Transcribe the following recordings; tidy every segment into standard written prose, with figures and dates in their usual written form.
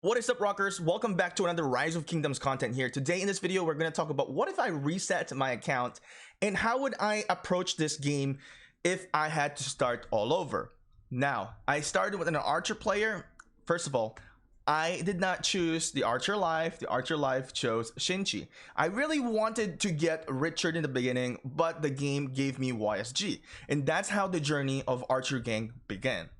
What is up, rockers? Welcome back to another Rise of Kingdoms content here. Today in this video, we're going to talk about what if I reset my account and how would I approach this game if I had to start all over. Now, I started with an archer player. First of all, I did not choose the Archer Life. The Archer Life chose Shinchi. I really wanted to get Richard in the beginning, but the game gave me YSG. And that's how the journey of Archer Gang began.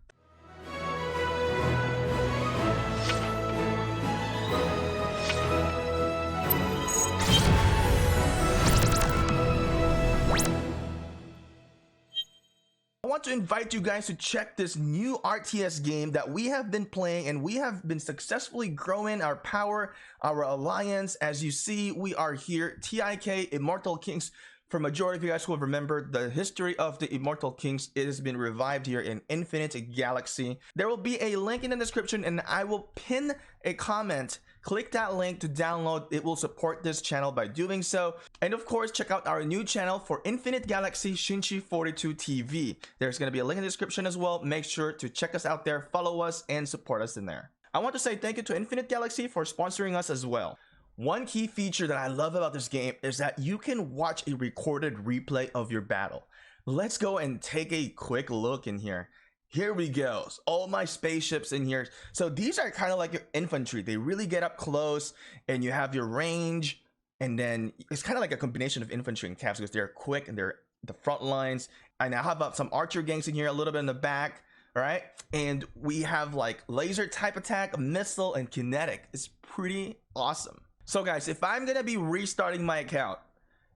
I want to invite you guys to check this new RTS game that we have been playing, and we have been successfully growing our power, our alliance. As you see, we are here, TIK Immortal Kings. For majority of you guys who have remembered the history of the Immortal Kings, it has been revived here in Infinite Galaxy. There will be a link in the description, and I will pin a comment. Click that link to download. It will support this channel by doing so. And of course, check out our new channel for Infinite Galaxy Shinchi 42 TV. There's going to be a link in the description as well. Make sure to check us out there, follow us, and support us in there. I want to say thank you to Infinite Galaxy for sponsoring us as well. One key feature that I love about this game is that you can watch a recorded replay of your battle. Let's go and take a quick look in here. Here we go. All my spaceships in here. So these are kind of like your infantry. They really get up close, and you have your range, and then it's kind of like a combination of infantry and caps because they're quick and they're the front lines. And I have some archer gangs in here, a little bit in the back. All right, and we have like laser type attack, missile, and kinetic. It's pretty awesome. So guys, if I'm gonna be restarting my account,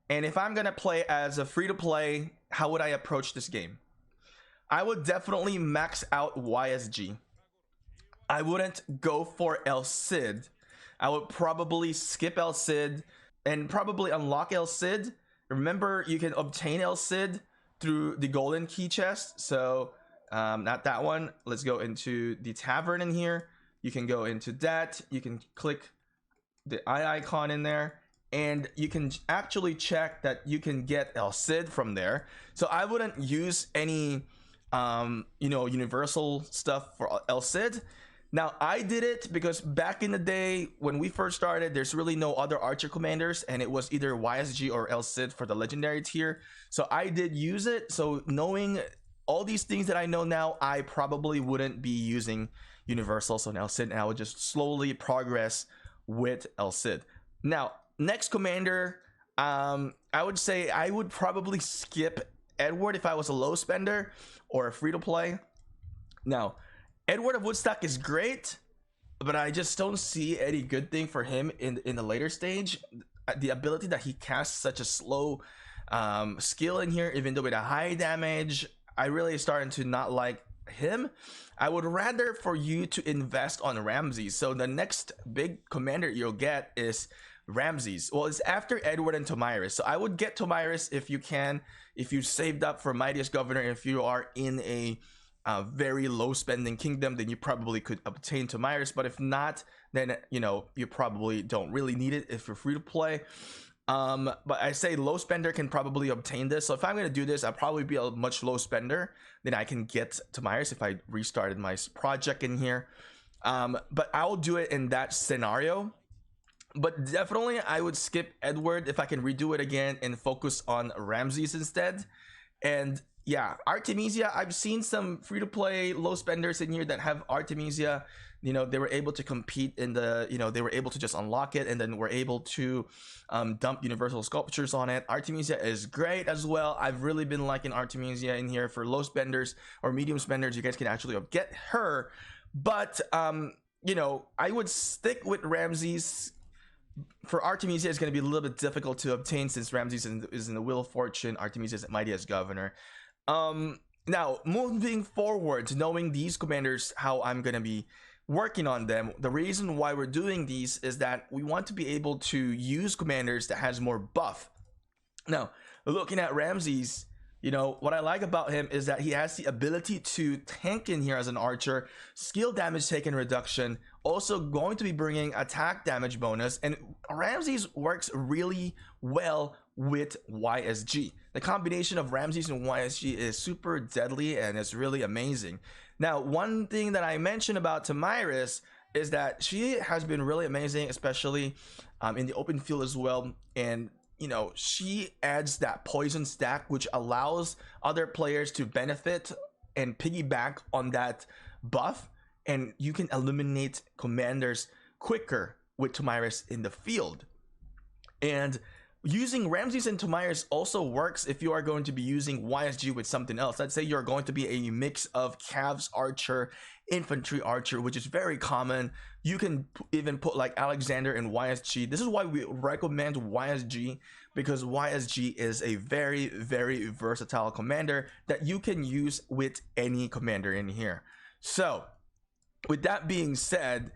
and if I'm gonna play as a free-to-play, how would I approach this game? I would definitely max out YSG. I wouldn't go for El Cid. I would probably skip El Cid and probably unlock El Cid. Remember, you can obtain El Cid through the golden key chest. So not that one. Let's go into the tavern in here. You can go into that. You can click the eye icon in there, and you can actually check that you can get El Cid from there. So I wouldn't use any universal stuff for El Cid. Now, I did it because back in the day when we first started, there's really no other archer commanders, and it was either YSG or El Cid for the legendary tier. So I did use it. So knowing all these things that I know now, I probably wouldn't be using universals on El Cid, and I would just slowly progress with El Cid. Now, next commander, I would say I would probably skip Edward if I was a low spender or a free-to-play. Now, Edward of Woodstock is great, but I just don't see any good thing for him in the later stage. The ability that he casts such a slow skill in here, even though with a high damage, I really starting to not like him. I would rather for you to invest on Ramses. So the next big commander you'll get is Ramses. Well, it's after Edward and Tomiris. So I would get Tomiris if you can, if you saved up for Mightiest Governor. If you are in a very low spending kingdom, then you probably could obtain Tomiris. But if not, then you probably don't really need it if you're free to play. But I say low spender can probably obtain this. So if I'm going to do this, I'll probably be a much low spender. Then I can get Tomiris if I restarted my project in here. But I'll do it in that scenario. But definitely I would skip Edward if I can redo it again and focus on Ramses instead. And yeah, Artemisia, I've seen some free-to-play low spenders in here that have Artemisia. They were able to compete in the, they were able to just unlock it, and then were able to dump universal sculptures on it. Artemisia is great as well. I've really been liking Artemisia in here for low spenders or medium spenders. You guys can actually get her. But, I would stick with Ramses. For Artemisia, it's going to be a little bit difficult to obtain since Ramses is in the Wheel of Fortune. Artemisia is Mightiest Governor. Now, moving forward, knowing these commanders, how I'm going to be working on them, the reason why we're doing these is that we want to be able to use commanders that has more buff. Now, looking at Ramses, what I like about him is that he has the ability to tank in here as an archer, skill damage taken reduction, also going to be bringing attack damage bonus, and Ramses works really well with YSG. The combination of Ramses and YSG is super deadly, and it's really amazing. Now, one thing that I mentioned about Tomiris is that she has been really amazing, especially in the open field as well. And you know, she adds that poison stack, which allows other players to benefit and piggyback on that buff, and you can eliminate commanders quicker with Tomyris in the field. And using Ramses and Tomyris also works if you are going to be using YSG with something else. Let's say you're going to be a mix of Cavs Archer, Infantry Archer, which is very common. You can even put like Alexander and YSG. This is why we recommend YSG, because YSG is a very, very versatile commander that you can use with any commander in here. So with that being said,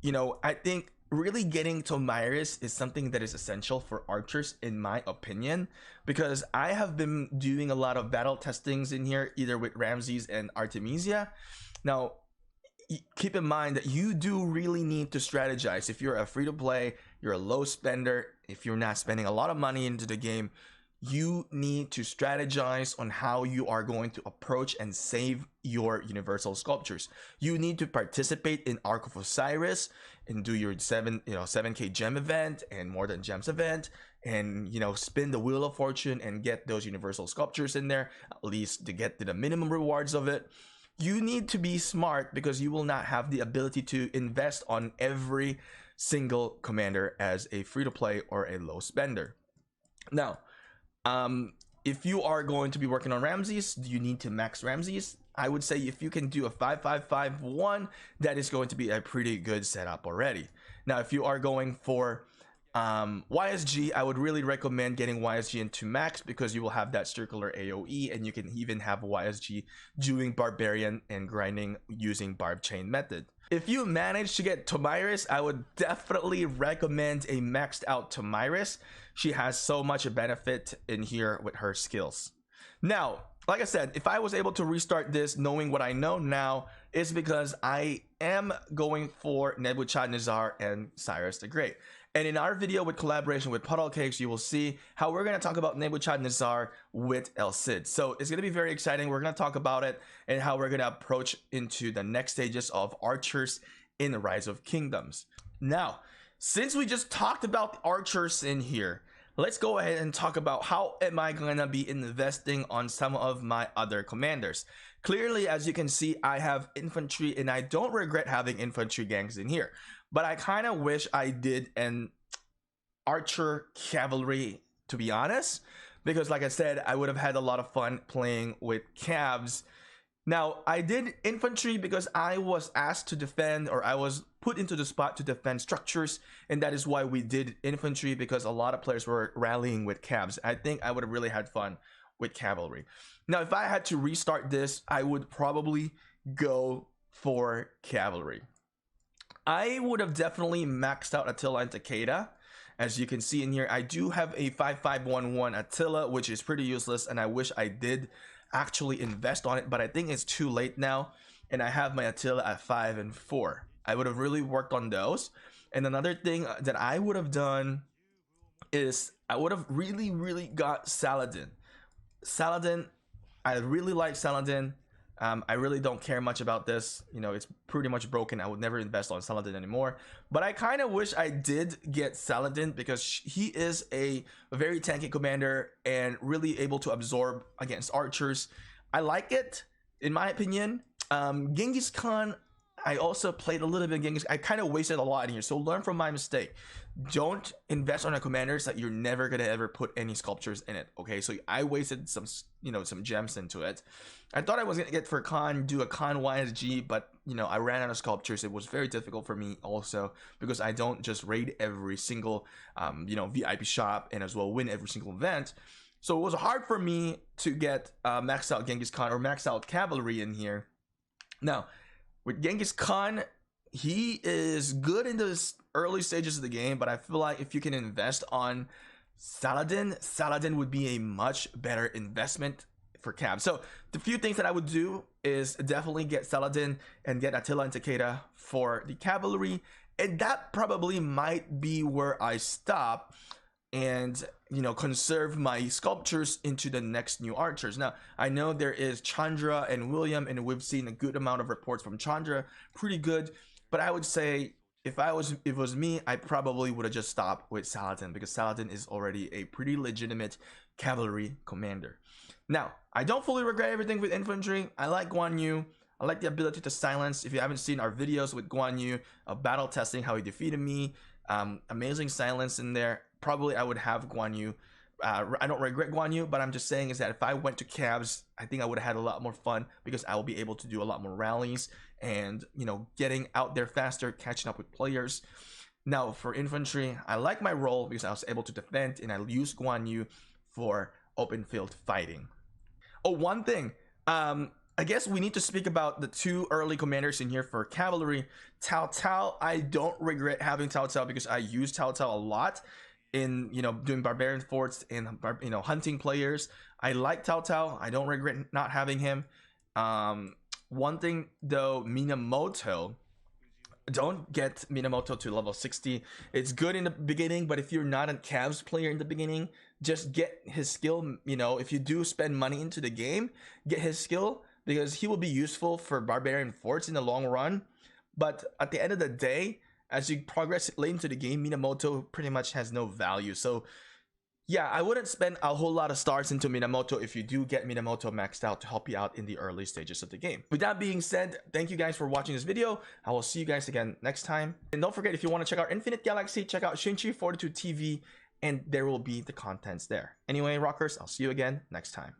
you know, I think really getting Tomyris is something that is essential for archers, in my opinion, because I have been doing a lot of battle testings in here, either with Ramses and Artemisia. Now, keep in mind that you do really need to strategize. If you're a free-to-play, you're a low spender, if you're not spending a lot of money into the game, you need to strategize on how you are going to approach and save your universal sculptures. You need to participate in Arc of Osiris and do your 7k gem event and more than gems event, and you know, spin the wheel of fortune and get those universal sculptures in there, at least to get to the minimum rewards of it. You need to be smart because you will not have the ability to invest on every single commander as a free-to-play or a low spender. Now, if you are going to be working on Ramses, do you need to max Ramses? I would say if you can do a 5-5-5-1, that is going to be a pretty good setup already. Now, if you are going for YSG, I would really recommend getting YSG into max, because you will have that circular AoE, and you can even have YSG doing Barbarian and grinding using Barb Chain method. If you manage to get Tomyris, I would definitely recommend a maxed out Tomyris. She has so much benefit in here with her skills. Now, like I said, if I was able to restart this knowing what I know now, it's because I am going for Nebuchadnezzar and Cyrus the Great. And in our video with collaboration with Puddle Cakes, you will see how we're going to talk about Nebuchadnezzar with El Cid. So it's going to be very exciting. We're going to talk about it and how we're going to approach into the next stages of archers in the Rise of Kingdoms. Now, since we just talked about archers in here, let's go ahead and talk about how am I going to be investing on some of my other commanders. Clearly, as you can see, I have infantry, and I don't regret having infantry gangs in here. But I kind of wish I did an archer cavalry, to be honest, because like I said, I would have had a lot of fun playing with Cavs. Now, I did infantry because I was asked to defend, or I was put into the spot to defend structures, and that is why we did infantry, because a lot of players were rallying with Cavs. I think I would have really had fun with cavalry. Now, if I had to restart this, I would probably go for cavalry. I would have definitely maxed out Attila and Takeda. As you can see in here, I do have a 5-5-1-1 Attila, which is pretty useless, and I wish I did actually invest on it, but I think it's too late now, and I have my Attila at 5 and 4. I would have really worked on those. And another thing that I would have done is I would have really got Saladin. I really like Saladin. I really don't care much about this. You know, it's pretty much broken. I would never invest on Saladin anymore. But I kind of wish I did get Saladin, because he is a very tanky commander and really able to absorb against archers. I like it, in my opinion. Genghis Khan, I also played a little bit of Genghis. I kind of wasted a lot in here, so learn from my mistake. Don't invest on a commanders that you're never gonna ever put any sculptures in it. Okay, so I wasted some, some gems into it. I thought I was gonna get for Khan, do a Khan YSG, but I ran out of sculptures. It was very difficult for me also, because I don't just raid every single VIP shop and as well win every single event. So it was hard for me to get maxed out Genghis Khan or maxed out cavalry in here. Now, with Genghis Khan, he is good in the early stages of the game, but I feel like if you can invest on Saladin would be a much better investment for Cab. So the few things that I would do is definitely get Saladin and get Attila and Takeda for the cavalry, and that probably might be where I stop and conserve my sculptures into the next new archers. Now, I know there is Chandra and William, and we've seen a good amount of reports from Chandra, pretty good, But I would say if it was me, I probably would have just stopped with Saladin, because Saladin is already a pretty legitimate cavalry commander. Now, I don't fully regret everything with infantry. I like Guan Yu. I like the ability to silence. If you haven't seen our videos with Guan Yu of battle testing how he defeated me, amazing silence in there. Probably I would have Guan Yu. I don't regret Guan Yu, but I'm just saying is that if I went to Cavs, I think I would have had a lot more fun, because I will be able to do a lot more rallies and, you know, getting out there faster, catching up with players. Now for infantry, I like my role because I was able to defend, and I used Guan Yu for open field fighting. Oh, one thing, I guess we need to speak about the two early commanders in here for cavalry. Cao Cao, I don't regret having Cao Cao because I use Cao Cao a lot in, you know, doing barbarian forts and, you know, hunting players. I like Cao Cao. I don't regret not having him. One thing though, Minamoto, don't get Minamoto to level 60. It's good in the beginning, but if you're not a Cavs player in the beginning, just get his skill. You know, if you do spend money into the game, get his skill, because he will be useful for barbarian forts in the long run. But at the end of the day, as you progress late into the game, Minamoto pretty much has no value. So yeah, I wouldn't spend a whole lot of stars into Minamoto if you do get Minamoto maxed out to help you out in the early stages of the game. With that being said, thank you guys for watching this video. I will see you guys again next time. And don't forget, if you want to check out Infinite Galaxy, check out Shinchi 42 TV, and there will be the contents there. Anyway, rockers, I'll see you again next time.